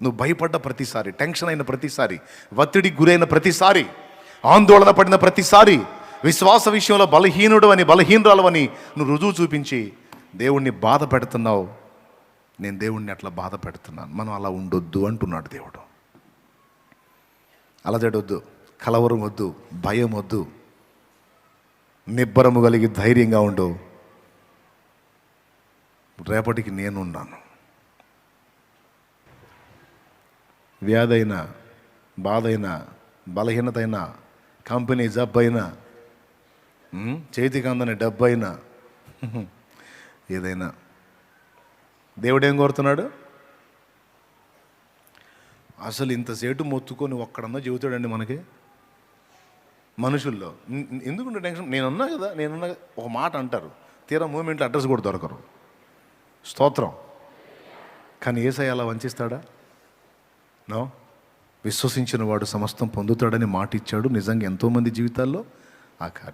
నువ్వు భయపడ్డ ప్రతిసారి, టెన్షన్ అయిన ప్రతిసారి, ఒత్తిడికి గురైన ప్రతిసారి, ఆందోళన పడిన ప్రతిసారి, విశ్వాస విషయంలో బలహీనుడు అని బలహీనరాలు అని నువ్వు రుజువు చూపించి దేవుణ్ణి బాధ పెడుతున్నావు. నేను దేవుణ్ణి అట్లా బాధ పెడుతున్నాను. మనం అలా ఉండొద్దు అంటున్నాడు దేవుడు. అలజడొద్దు, కలవరం వద్దు, భయం వద్దు, నిబ్బరము కలిగి ధైర్యంగా ఉండు. రేపటికి నేనున్నాను. వ్యాధైనా, బాధైనా, బలహీనత అయినా, కంపెనీ జబ్బు అయినా, చేతికి అందని డబ్బు అయినా, ఏదైనా దేవుడేం కోరుతున్నాడు? అసలు ఇంతసేటు మొత్తుకొని ఒక్కడన్నా చెబుతాడండి మనకి మనుషుల్లో? ఎందుకుంటే టెన్షన్, నేనున్నా కదా, నేనున్నా ఒక మాట అంటారు, తీరా మూమెంట్లో అడ్రస్ కూడా దొరకరు. స్తోత్రం. కానీ యేసయ్య అలా వంచిస్తాడా? నో. విశ్వసించిన వాడు సమస్తం పొందుతాడని మాట ఇచ్చాడు. నిజంగా ఎంతోమంది జీవితాల్లో ఆ కార్యం